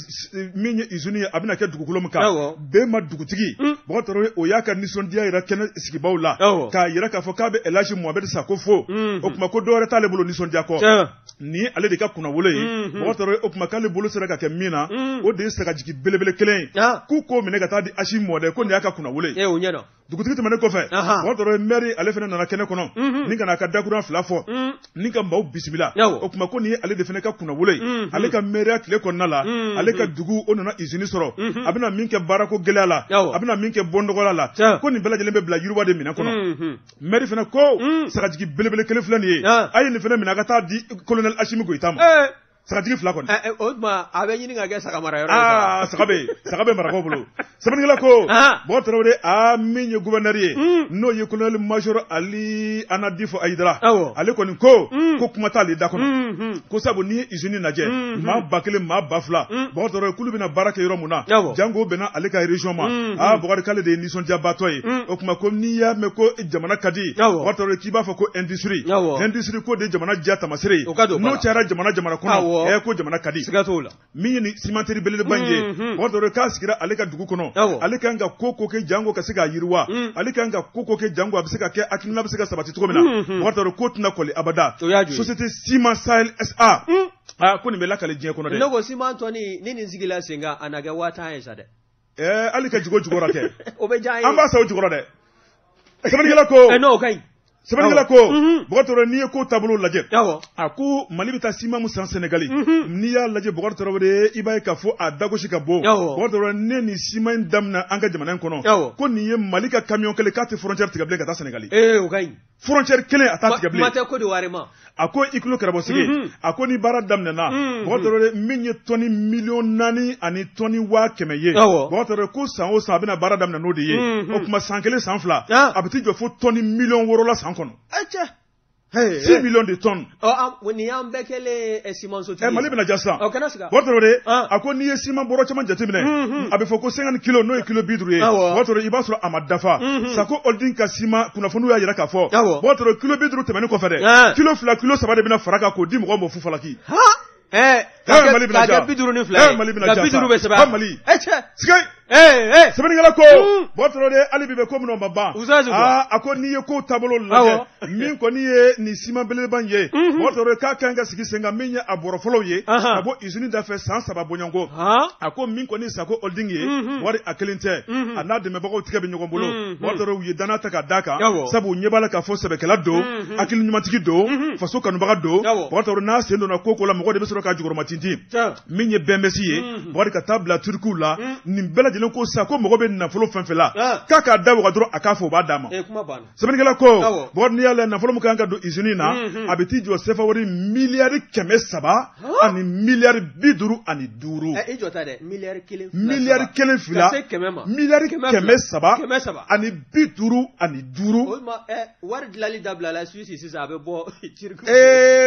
min ye usine ye a bɛna kɛ dugukolo min kan Bema dugutigi bɔgɔtɔrɔ o y'a ka nisɔndiya yɛrɛ kɛnɛ sigibaw la k'a yɛrɛ k'a fɔ k'a bɛ Elaji Mohamed Sako fo o tuma ko dɔwɛrɛ t'ale bolo nisɔndiya kɔ ni ale de ka kunnawolo ye bɔgɔtɔrɔ o tuma k'ale bolo sera ka kɛ min na o de ye sagajigi belebele kelen ye k'u k'o minɛ ka taa di Asi Mɔdɛ ko nin y'a ka kunnawolo ye dugutigi tɛmɛnen kɔfɛ bɔgɔtɔrɔ maire ale fana nana kɛnɛ kɔnɔ ni ka n'a ka dakuran fila fɔ ni ka maaw bisimila o tuma ko nin ye ale de fana ka kunnawolo ye ale ka maire tile kɔnɔna la ale ka dugu o nana usine sɔrɔ a bɛna min kɛ baarako gɛlɛya la a bɛna min kɛ bɔndɔgɔla la ko nin bɛɛ lajɛlen bɛ bila yiriwa de minɛ kɔnɔ maire fana ko sagajigi belebele kelen filɛ nin ye a ye nin fana minɛ a ka taa di colonel Asimi Goyita ma sagatigi fila kɔni o tuma a bɛ ɲini ka kɛ saga mara yɔrɔ saga bɛ marakaw bolo sɛbɛnnikɛla ko bɔgɔtɔrɔ de min ye gouverneur ye n'o ye colonel major Ali Anadifo Ayidara ale kɔni ko kuma t'ale da kɔnɔ ko sabu n'i ye usine lajɛ maa 1000 maa 2000 bɔgɔtɔrɔ kulu bɛna baara kɛ yɔrɔ mun na jango bɛna ale ka région ma Bɔgɔri k'ale de ye nisɔndiyabaatɔ ye o tuma ko n'i y'a mɛn ko jamana ka di bɔgɔtɔrɔ k'i b'a fɔ ko industrie ko de jamana diya tamasire ye n'o cayara jamana kɔnɔ ko jamana kadi min ye ni cimenterie belebeleba in ye bɔgɔtɔrɔ k'a sigira ale ka dugu kɔnɔ ale kan ka ko kɛ jango ka se k'a yiriwa ale kan ka ko kɛ jango a bɛ se ka kɛ hakilina bɛ se ka sabati cogo min na bɔgɔtɔrɔ ko tɛna kɔli abada société Ciment Sahel SA ko nin bɛ lakale diɲɛ kɔnɔ dɛ ne ko ciment tɔni ni nin sigila sen kan a na kɛ 5000 ye sa dɛ hali ka jigo jugɔrɔ kɛ o bɛ diya an ye an b'a sa o jugɔrɔ dɛ sɛbɛnnikɛla ko n'o ka ɲi sɛbɛnnikɛla ko bɔgɔtɔrɔ n'i ye ko taabolo lajɛ a ko Mali bɛ taa ciment min san Sénégali n'i y'a lajɛ bɔgɔtɔrɔ de i b'a ye k'a fɔ a dagosi ka bon bɔgɔtɔrɔ ne ni ciment in daminɛ an ka jamana in kɔnɔ ko nin ye Mali ka camion kelen k'a tɛ frontière tigɛ bilen ka taa Sénégali o ka ɲi frontière kelen a t'a tigɛ bilen kuma tɛ Côte d'Ivoire ma a ko i kilo karamɔgɔsigi a ko ni baara daminɛna bɔgɔtɔrɔ de min ye tɔni 400 ani tɔni 100,000 ye bɔgɔtɔrɔ ko san o san a bɛna baara daminɛ n'o de ye o tuma san 1 san 2 a bɛ t'i jɔ fo tɔni 600,000 la san kɔnɔ 6 millions de tonnes. Ni y'an bɛɛ kɛlen ciment sotigi. Mali bɛna ja sisan. Bɔgɔtɔrɔ de a ko n'i ye ciment bɔrɔ caman jateminɛ a bɛ fɔ ko 50 kilos n'o ye kilo 50 ye bɔgɔtɔrɔ i b'a sɔrɔ a ma dafa Sako Holding ka ciment kunnafoniw y'a jira k'a fɔ bɔgɔtɔrɔ kilo 50 tɛmɛnen kɔfɛ dɛ kilo 2 kilo 3 de bɛna fara kan k'o di mɔgɔw ma fu falaki. Mali bɛna ja. Mali bɛna ja. Mali. Sigai. Sɛbɛnnikɛla ko bɔgɔtɔrɔ de hali bi bɛ ko minnu ma ban a ko n'i ye ko taabolo lajɛ min kɔni ye nin ciment belebeleba in ye bɔgɔtɔrɔ k'a kan ka sigi sen kan min ye a bɔrɔ fɔlɔw ye ka bɔ usine da fɛ san 3 bɔɲɔnko a ko min kɔni Sako Holding ye wari a kelen tɛ a n'a dɛmɛbagaw tigɛ bɛ ɲɔgɔn bolo bɔgɔtɔrɔ u ye danaya ta ka d'a kan sabu u ɲɛ b'a la k'a fɔ sɛbɛkɛla don hakili ɲumantigi don faso kanubaga don bɔgɔtɔrɔ n'a sen donna ko la mɔgɔ de bɛ sɔrɔ ka jukɔrɔma tintin min ye bɛnbɛsi ye bɔgɔtɔrɔ ka taa bila Turkiw la nin bɛɛ lajɛlen ko sa ko mɔgɔ bɛ nafolo fɛn fɛn la k'a da waga dɔrɔn a k'a fɔ o b'a d'a ma sɛbɛnnikɛla ko bɔgɔtɔrɔ n'i y'a lajɛ nafolo min kan ka don usine in na a bɛ t'i jɔ CFA wari miliyari 300 ani miliyari 55 i jɔ ta dɛ miliyari 1 fila miliyari 300 ani 55 wari dilanli dabila la Suisse sisan a bɛ bɔ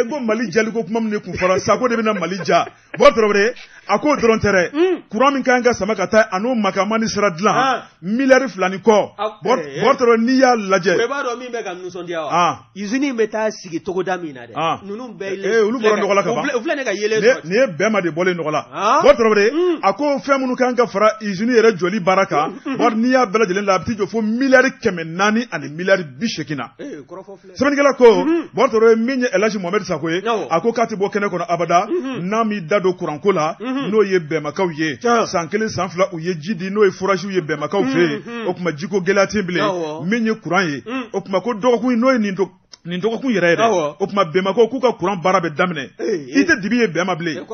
ko Mali jaliko kuma min de kun fɔra Sako de bɛna Mali ja bɔgɔtɔrɔ de a ko dɔrɔn tɛ dɛ courant min kan ka sama ka taa a n'o makamani sira dilan miliyari 2 ni kɔ bɔgɔtɔrɔ n'i y'a lajɛ i b'a dɔn min bɛ ka nisɔndiya wa usine in bɛ taa sigi togoda min na dɛ ninnu bɛɛ olu bɔra nɔgɔ la ka ban u filɛ ne ka yelen sɔrɔ nin ye Bɛnma de bɔlen nɔgɔ la bɔgɔtɔrɔ de a ko fɛn minnu kan ka fara usine yɛrɛ jɔli baara kan n'i y'a bɛɛ lajɛlen la a bɛ t'i jɔ fo miliyari 400 ani miliyari 80 na sɛbɛnnikɛla ko bɔgɔtɔrɔ ye min ye Elaji Mohamed Sako ye a ko k'a tɛ bɔ kɛnɛ kɔnɔ abada n'a m'i da don kuranko la n'o ye Bɛnmakaw ye san 1 san 2 u ye ji di n'o ye forage ye Bɛnmakaw fɛ yen o tuma jiko gɛlɛya tɛ bilen min ye courant ye o tuma ko dɔgɔkun n'o ye nin dɔgɔkun yɛrɛ yɛrɛ o tuma Bɛnmakaw k'u ka courant baara bɛ daminɛ i tɛ dibi ye Bɛnma bilen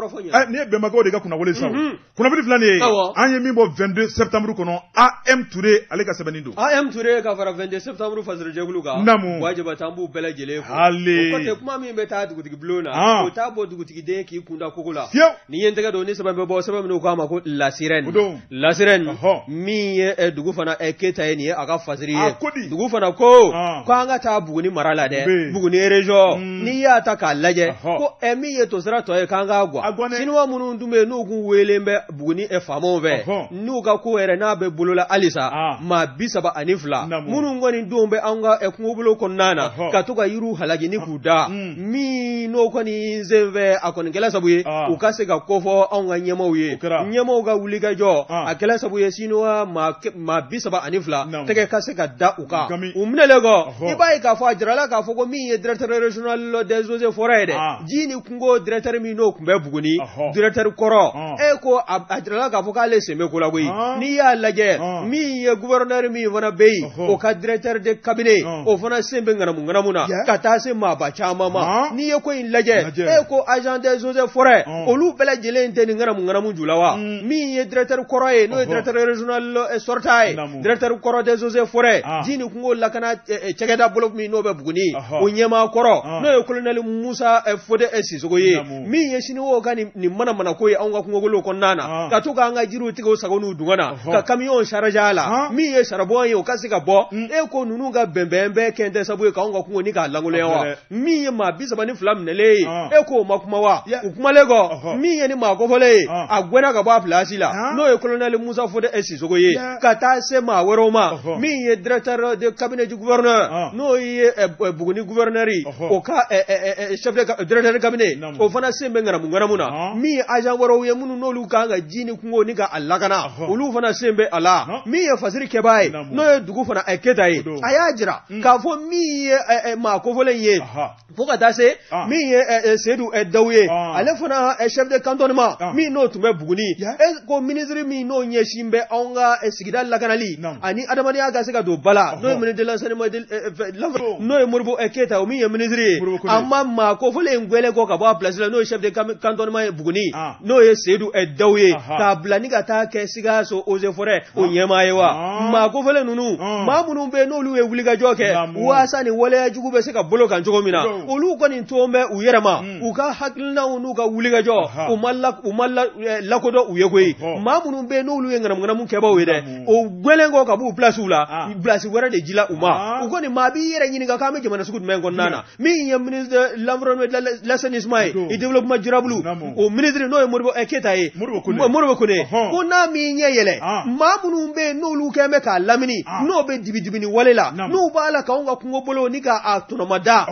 ni ye Bɛnmakaw de ka kunnafoni sa kunnafoni filanan ye an ye min bɔ 22 septembre kɔnɔ AM Touré ale ka sɛbɛnni don AM Touré ka fara 22 septembre fasilejɛkulu kan wajibi an b'u bɛɛ lajɛlen fo o kɔfɛ kuma min bɛ taa dugutigi bulon na o t'a bɔ dugutigiden k'i kunda koko la ni ye n tɛgɛ don ni sɛbɛn bɛ bɔ sɛbɛn minnu k'a ma ko La Sirène min ye dugu fana Keyita ye nin ye a ka fasiri ye dugu fana ko an ka taa Buguni mara la dɛ Buguni region ni ya ta ka lajɛ ko mi ye to sira tɔ ye kan ka gwa sinuwa minnu dun bɛ n'u kun welen bɛ Buguni faamaw fɛ n'u ka ko yɛrɛ n'a bɛ bolola halisa maa 32 minnu kɔni don bɛ an ka kungobolo kɔnɔna na ka to ka yiriw halaki ni k'u da min n'o kɔni sen fɛ a kɔni kɛla sabu ye u ka se ka kofɔ anw ka ɲɛmaaw ye ɲɛmaaw ka wulikajɔ a kɛla sabu ye sinuwa maa 32 tɛgɛ ka se ka da u kan u minɛlen kɔ i b'a ye k'a fɔ a jirala k'a fɔ ko min ye directeur régional des eaux et forêts ye dɛ ji ni kungo directeur min n'o tun bɛ Buguni directeur kɔrɔ ko a jirala k'a fɔ k'ale sen bɛ ko la koyi n'i y'a lajɛ min ye gouverneur min fana bɛ yen o ka directeur de cabinet o fana sen bɛ ŋanamu na ka taa se maaba caman ma n'i ye ko in lajɛ ko agent des eaux et forêts olu bɛɛ lajɛlen tɛ nin ŋanamu ju la wa min ye directeur kɔrɔ ye n'o ye directeur régional sortant ye directeur kɔrɔ des eaux et forêts ji ni kungo lakana cɛkɛda bolo min n'o bɛ Buguni o ɲɛmaa kɔrɔ n'o ye colonel Musa Fode Sisogo ye min ye siniwo ka nin mana ko ye anw ka kungogolo kɔnɔna na ka to k'an ka jiriw tigɛ o sago n'u dunga na ka camion charge a la min ye charbon ye o ka se ka bɔ ko ninnu ka bɛnbɛn bɛɛ kɛn tɛ sabu ye k'anw ka kungo ni k'a langolonya wa min ye maa 32 minɛlen ye k'o ma kuma wa u kumalen kɔ min ye ni maa kofɔlen ye a gwɛnna ka bɔ a place la n'o ye colonel Musa Fode Sisogo ye ka taa se maa wɛrɛw ma min ye directeur de cabinet du gouverneur n'o ye Buguni gouverneur o ka chef de directeur de cabinet o fana sen bɛ ŋanamu na min ye agent wɛrɛw ye minnu n'olu kan ka ji ni kungo ni ka a lakana olu fana sen bɛ a la min ye fasiri kɛbaa ye n'o ye dugu fana Keta ye a y'a jira k'a fɔ min ye maa kofɔlen ye fo ka taa se min ye Seydou Dawu ye ale fana chef de cantonnement min n'o tun bɛ Buguni ko ministre min n'o ɲɛsin bɛ anw ka sigida lakanali ani adamadenya ka se ka don bala n'o ye ministre de l'enseignement n'o ye Modibo Keta o min ye ministre ye a ma maa kofɔlen gwɛlɛ kɔ ka bɔ a place la n'o ye chef de cantonnement ye Buguni n'o ye Seydou Dawu ye k'a bila ni ka taa kɛ Sikaso eaux et forêts o ɲɛmaa ye wa maa kofɔlen ninnu maa minnu bɛ n'olu ye wulikajɔ kɛ waasa ni waleya jugu bɛ se ka bolo kan cogo min na olu kɔni toon bɛ u yɛrɛ ma u ka hakilinaw n'u ka wulikajɔ u ma lakodɔn u ye koyi maa minnu bɛ n'olu ye ŋanamu kɛbaaw ye dɛ o gwɛlɛn kɔ ka b'u place la place wɛrɛ de jila u ma u kɔni maa b'i yɛrɛ ɲininka k'an bɛ jamana sugu jumɛn kɔnɔna na min ye ministre de l'environnement de l'assainissement ye et développement durable o ministre n'o ye Modibo Keta ye Modibo Kone ko n'a min ɲɛ yɛlɛ maa minnu bɛ n'olu kɛn bɛ k'a lamini n'o bɛ dibi ni wale la n'u b'a la k'anw ka kungo bolo ni k'a tɔnɔmada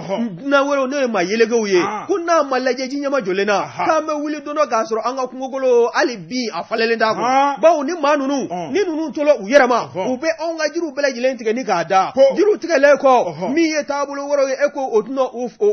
na wɛrɛw n'o ye maa yelegew ye ko n'a ma lajɛ ji ɲɛma jɔlen na k'an bɛ wuli don dɔ k'a sɔrɔ an ka kungokolo hali bi a falelen t'a kun bawo ni maa ninnu ni ninnu tola u yɛrɛ ma u bɛ anw ka jiriw bɛɛ lajɛlen tigɛ ni k'a da jiriw tigɛlen kɔ min ye taabolo wɛrɛw ye ko o tɛna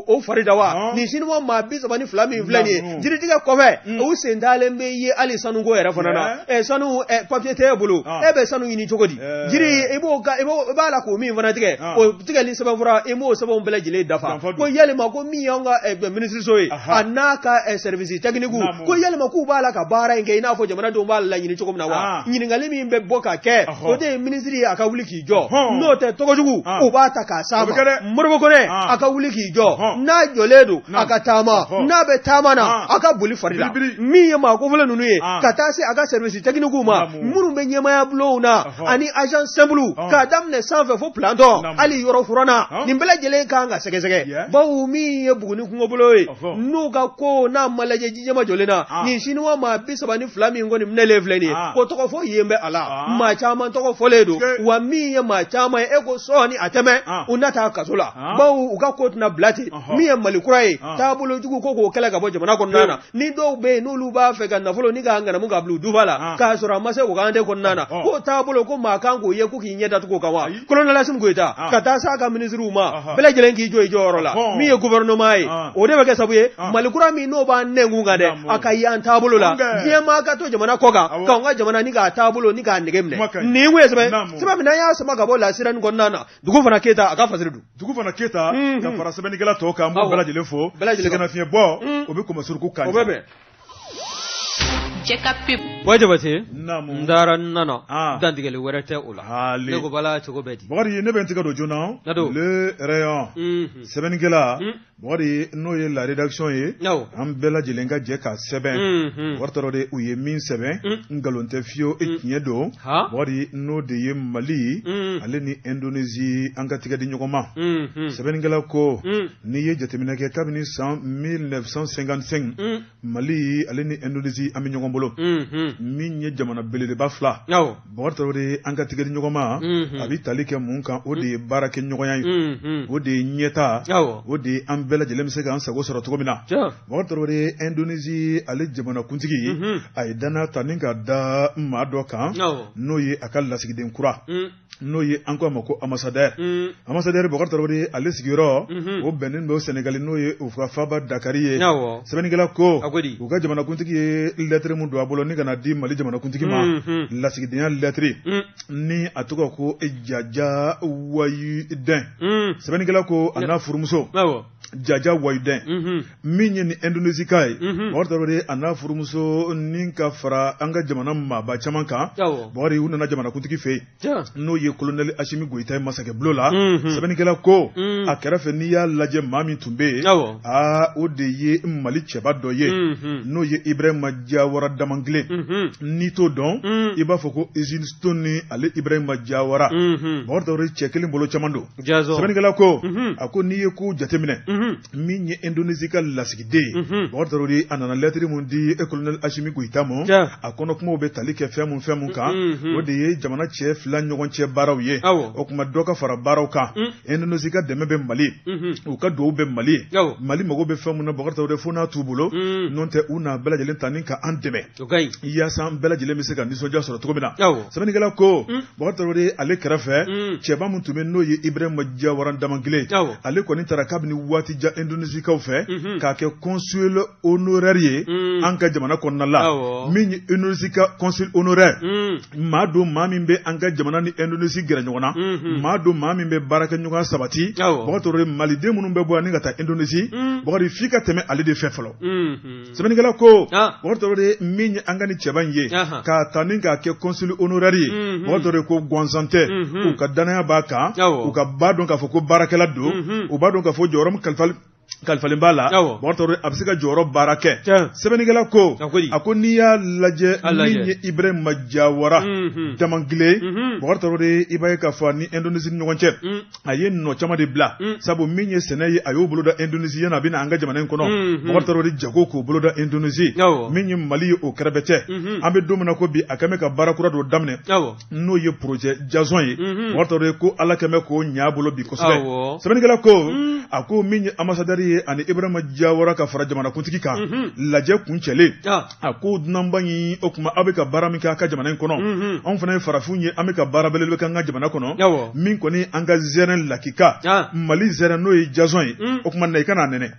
o fari da wa nin sinuwa maa 32 min filɛ nin ye jiritigɛ kɔfɛ u sen dalen bɛ ye hali sanuko yɛrɛ fana na sanu papier tɛ e bolo e bɛ sanu ɲini cogo di jiri i b'a la k'o min fana tigɛ o tigɛli sɛbɛnfura i m'o sɛbɛnw bɛɛ lajɛlen dafa ko yalima ko min y'anw ka ministre so ye a n'a ka service technique ko yalima k'u b'a la ka baara in kɛ i n'a fɔ jamanadenw b'a la ɲini cogo min na wa ɲininkali min bɛ bɔ ka kɛ o de ye ministre ye a ka wuli k'i jɔ n'o tɛ tɔgɔjugu o b'a ta k'a s'a ma Modibo Kone a ka wuli k'i jɔ n'a jɔlen don a ka taama n'a bɛ taama na a ka boli fari la min ye maa kofɔlen ninnu ye ka taa se a ka service technique ma minnu bɛ ɲɛmaya bulonw na ani agent simple k'a daminɛ sanfɛ fo plantɔ hali yɔrɔ furanna nin bɛɛ lajɛlen kan ka sɛgɛsɛgɛ bawo min ye Buguni kungobolo ye n'u ka ko n'a ma lajɛ ji ɲɛma jɔlen na nin sinuwa maa 32 min kɔni minɛlen filɛ nin ye ko tɔgɔ fɔ yen bɛ a la maa caman tɔgɔ fɔlen don wa min ye maa caman ye ko sɔɔni a tɛmɛ u na taa kaso la bawo u ka ko tɛna bila ten min ye Mali kura ye taabolo jugu ko k'o kɛlɛ ka bɔ jamana kɔnɔna na ni dɔw bɛ yen n'olu b'a fɛ ka nafolo ni k'a ŋanamu ka bila u dufa la k'a sɔrɔ a ma se Wagande kɔnɔna na k'o taabolo ko maa kan k'o ye ko k'i ɲɛ datugu o kan wa colonel Assimi Goïta ka taa s'a ka ministrew ma bɛɛ lajɛlen k'i jɔ i jɔyɔrɔ la min ye gouvernement ye o de bɛ kɛ sabu ye Mali kura min n'o b'an nɛnkun kan dɛ a ka y'an taabolo la diɲɛ maa ka to jamana kɔ kan k'anw ka jamana ni k'a taabolo ni k'a nɛgɛ minɛ nin kun ye sɛbɛn min n'an y'a sama ka bɔ lasira nin kɔnɔna na dugu fana Keta a ka fasiri dun dugu fana Keta ka fara sɛbɛnnikɛla tɔw kan an b'u bɛɛ lajɛlen fo sɛgɛnnafiɲɛ bɔ o bɛ kɔmɔ suruku kan Jɛka pep wajabate namu ndaran nana dandigale werete ula hali ne ko bala to go beti bori ne ben tiga do jona le rayon sebenigela bori no ye la rédaction ye am bela jelenga je ka seben wartoro de uye min seben ngalonte fio etniedo bori no de ye Mali ale ni Indonésie anga tiga di nyogoma sebenigela ko ni ye jetemina ke kabini 1955 Mali ale ni Indonésie ami nyogombolo min ye jamana belele bafla wartoro de anga tiga di nyogoma abi talike mun kan o de barake nyogonya o de nyeta o de bela jelem se kan sago soro togomina wartoro de Indonésie ale jamana kuntigi ay dana taninga da ma do kan no ye akal lasigiden kura no ye anko mako ambassadeur wartoro de ale sigiro o benin be Sénégal no ye o faba dakari sebenigala ko o ga jamana kuntigi ye lettre mu do abolo ni kana di Mali jamana kuntigi ma lasigiden lettre ni atuko ko ejaja wayu den sebenigala ko ana furumuso jaja wayden minye ni Indonésie kai wartaro de ana furumuso ninka fara anga jamana ma ba chamanka bori una na jamana kuntiki fe no ye colonel Ashimi Goïta masake blola sebenigela ko akara fe niya laje mami tumbe o de ye Mali cheba doye no ye Ibrahima Diawara damangle ni to don iba foko Stone ale Ibrahima Diawara wartaro chekeli mbolo chamando sebenigela ko ako niye ku jatemine minye Indonésie ka lasigide wartaro di anana lettre mun di colonel Ashimi Goïta mo akono kuma be talike femu ka o de ye jamana chef la nyogon che baraw ye o kuma doka fara baraw ka Indonésie ka deme be Mali o ka do be Mali mago be femu na wartaro de fona tubulo nonte una bela jelen tanin ka andeme ya sam bela jelen miseka nisoja soro togomina sabani gala ko wartaro de ale karafe cheba mun tume no ye Ibrahima Diawara damangle ale ko ni tarakabni wati ja Indonésie ka fe ka ke consul honoraire anka jamana konnala min Indonésie ka consul honoraire mado mamimbe anka jamana ni Indonésie gira nyona mado mamimbe baraka nyuga sabati botore Mali de munum be bo ni ngata Indonésie bori fika teme ali de fefolo sebeni gala ko botore min anga ni chebanye ka taninga ke consul honoraire botore ko gonzante u ka danaya baka u ka badon ka foko baraka la do u badon ka fo jorom kalfalimbala bortoro absika joro barake sebenigala ko ako niya laje ni Ibrahima Diawara damangle bortoro de ibaye ka fa ni Indonésie nyogonche ayen no chama de bla sabo minye senayi ayo boloda Indonésie yana bina anga jamana kono bortoro de jago ko boloda Indonésie minye Mali o krabete ambe domina ko bi akame ka barakura do damne no ye projet jazon ye bortoro ko alakame ko nyabolo bi ko sebenigala ko ako minye ambassadeur ani Ibrahima Diawara ka fara jamana kuntigi kan laje kunchele ako nambanyi okuma abeka baramika ka jamana kono on fana farafunye ameka barabelele ka nga jamana kono min koni anga zeren lakika Mali zeren no yi jazon okuma na ikana nene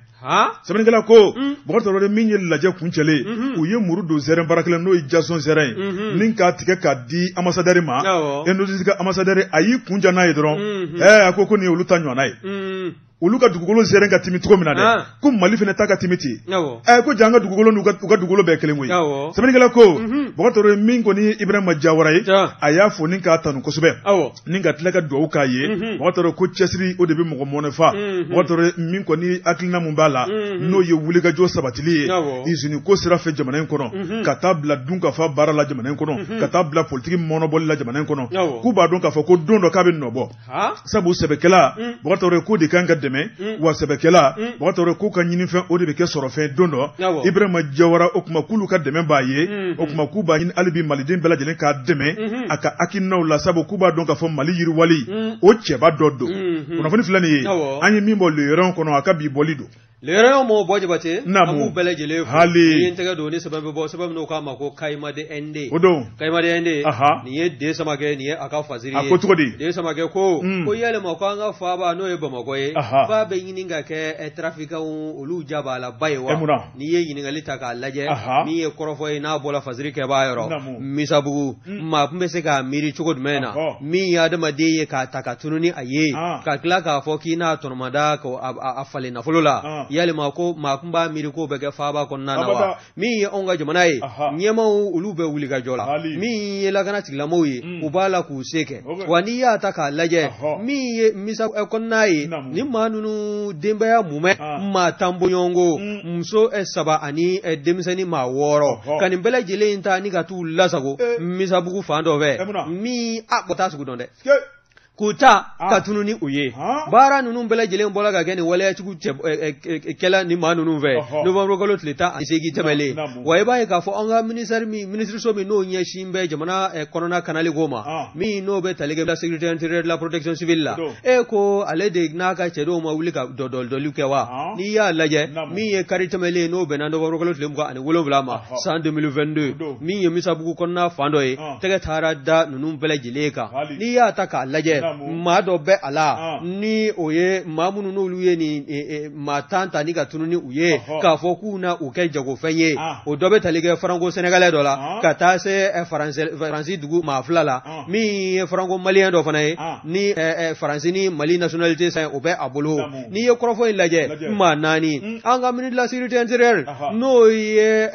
sebenigala ko bortoro de minye laje kunchele uye murudo zeren barakele no yi jazon zeren ninka tike ka di ambassadeur ma Indonésie ka ambassadeur ayi kunja na yedron akoko ni olutanyo na uluka dugugolo zerenga timi tuko minade ko Mali fene taka timiti ko janga dugugolo uga dugugolo be kelengoy sebenigala ko bogotoro mingo ni Ibrahima Diawara aya fo ninka tanu ko sube ninga tlaka do ukaye bogotoro ko chesri o debi mo mona fa bogotoro mingo ni aklina mumbala no ye wuliga jo sabatili izuni ko sira fe jamana kono katabla dunka fa bara la jamana kono katabla politique monobol la jamana kono ku ba donka fa ko dondo kabe nobo sabu sebekela bogotoro ko de kanga wa sebekela botoro ko kan nyini fen odi be ke soro fen dondo Ibrahima Diawara okuma kulu ka deme baye okuma ku ba nyini alibi malidin bela jelen ka deme aka akinno la sabo ku ba donka fo Mali yiri wali o cheba doddo ona fani flani anyi mimbo le ron kono aka bi bolido lere mo boje bate amu bela jele hali yin taga do ne sababu bo sababu no ka mako kaima de ende odo kaima de ende ni ye de samage ni ye aka faziri de samage ko yele mako anga fa ba no e ba mako ye ba be yin nga ke trafika ulu jaba la baywa ni ye yin nga litaka laje ni ye korofo na bola faziri ke ba yoro misabu ma pumbe ka miri chukod mena mi ya de made ka taka tununi aye ka kla ka foki na tonmada ko afale na fulula yali ma ko ma kumba miri ko be ke faaba konna na wa mi onga jamana ye nyema ulu be wuli ga jola mi ye la kana tigla moyi ubala ku seke wani ya taka laje mi ye misa konna ye ni manunu demba ya mume ma tambo yongo mso esaba ani demisani ma woro kanin bela jele inta ni ga tu lasago misa bugu fando ve mi abota su donde kuta katununi uye bara nunu bela jelen bola ga gani wala ci kela ni ma nunu ve novembre ko lot leta asegi temele way baye ka fo anga ministre so mi no nya shimbe jamana corona kanali goma mi no be talige la secrétaire intérieur la protection civile la ko ale de na ka chedo ma wuli ka dodol lukewa ni ya laje mi e karitemele no be na novembre ko lot lem ko ani wolo blama san 2022 mi e misabu ko na fando e tege tara da nunu bela jeleka ni ya taka laje ma do be ala ni oye mamunu no luye ni matanta ni gatunu ni uye ka foku na uke jago fenye o do be talige franco sénégalais do la ka ta se français dugu ma flala mi franco malien do fanaye ni français ni mali nationalité c'est o be abolo ni ye krofo ilaje ma nani anga ministre de la sécurité intérieure no ye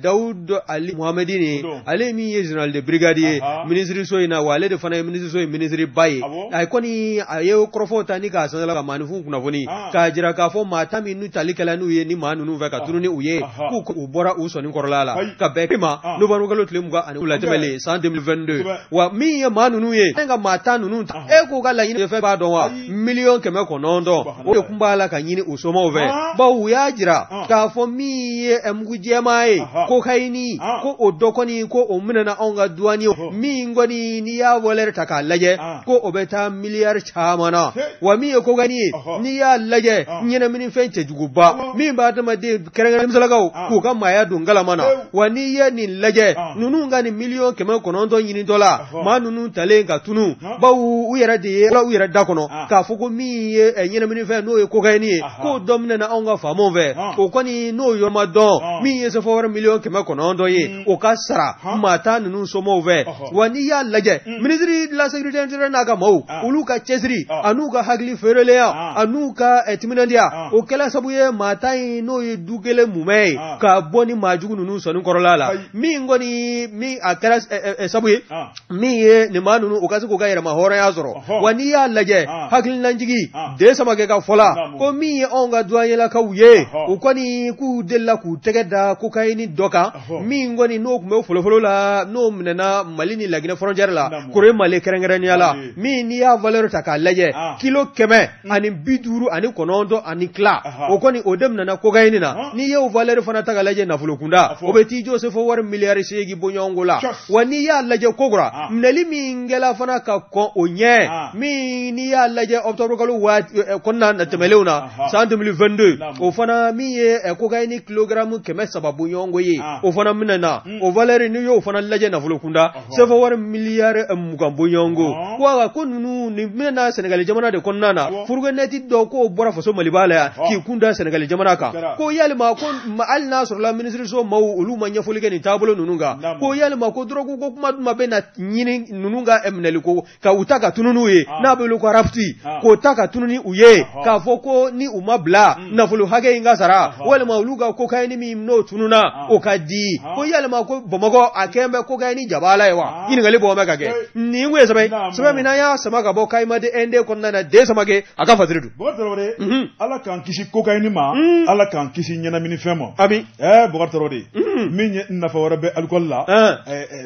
Daoud Ali Mohamedini ale mi ye général de brigadier ministre so ina wale de fanaye ministre so ministre baye ay koni ayo krofota ni ka sanala manufu kuna foni ka jira ka fo mata minu talikala nu ye ni manunu va ka tunu ni uye ku ubora uso ni korlala ka bekima no banu galo tlemu ga ani ula temele san 2022 wa mi ye manunu ye nga mata nunu ko ga la yin fe ba don wa million keme ko nondo o kumbala ka nyini usomo ve ba uya jira ka fo mi ye emguje mai ko kaini ko odokoni ko omuna na onga duani mi ngoni ni ya voler takalaje ko obeta miliyar chamana wa mi ko gani ni ya laje nyina mini fence juguba mi ba ta made keranga misalagaw ko kan ma ya dungala mana wa ni ye ni laje nunu ngani million keme ko non don yini dola ma nunu tale ga tunu ba u yera de la u yera da kono ka fuko mi ye nyina mini fe no ko gani ko domna na onga famo ve ko koni no yo ma don mi ye se for million keme ko non don ye o ka sara mata nunu somo ve wa ni ya laje ministry de la sécurité intérieure na ga mau uluka chesri anuka hagli ferelea anuka etiminandia o kala sabuye matai no dugele mume ka boni majugu nunu sonu korolala mi ngoni mi akara sabuye mi ni manunu okasu ko gaira mahora yazoro wani ya laje hagli nanjigi de samage ka fola ko mi onga duanyela ka uye ukoni ku della ku tegeda ku kaini doka mi ngoni no kume folofolo la no mnena malini lagina frontière la kore male kerengere nyala mi ni ya valeur taka laje kilo keme ani biduru ani konondo ani kla okoni odem nana ko gaini na ni ye valeur fana taka laje na fulukunda obeti Joseph war milliard segi bonyongola wani ya laje kogura mneli mingela fana ka ko onye mi ni ya laje octobre kalu wa konna na temeleuna san 2022 o fana mi ye ko gaini kilogramme keme sababu nyongo ye o fana minana o valeur ni yo fana laje na fulukunda sefa war milliard mugambo nyongo wa ko nunu ni mena Senegal jamana de konnana furgoneti do ko bora faso malibala ki kunda Senegal jamana ka ko yalma ko al nasr la ministre so maw uluma nya folike ni tabulo nununga ko yalma ko drogo ko kuma duma bena nyini nununga emneli ko ka utaka tununu ye na belo ko rafti ko taka tununi uye ka foko ni umabla na fulu hage inga sara wala mauluga ko kayni mi no tununa o kadi ko yalma ko bomago akembe ko kayni jabala yawa ini ngale bo mega ge ni ngwe sabai mina ya sama ga bo kai ma de ende konna na de sama ge aka fadridu bogartore ala kan kisi ko kayni ma ala kan kisi nyana mini femo abi bogartore min na fa warabe alkolla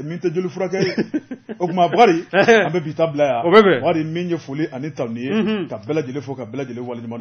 min te julu furake okuma bari ambe bitabla ya wari min ye fuli ani tawni ka bela jele fo ka bela jele wali ma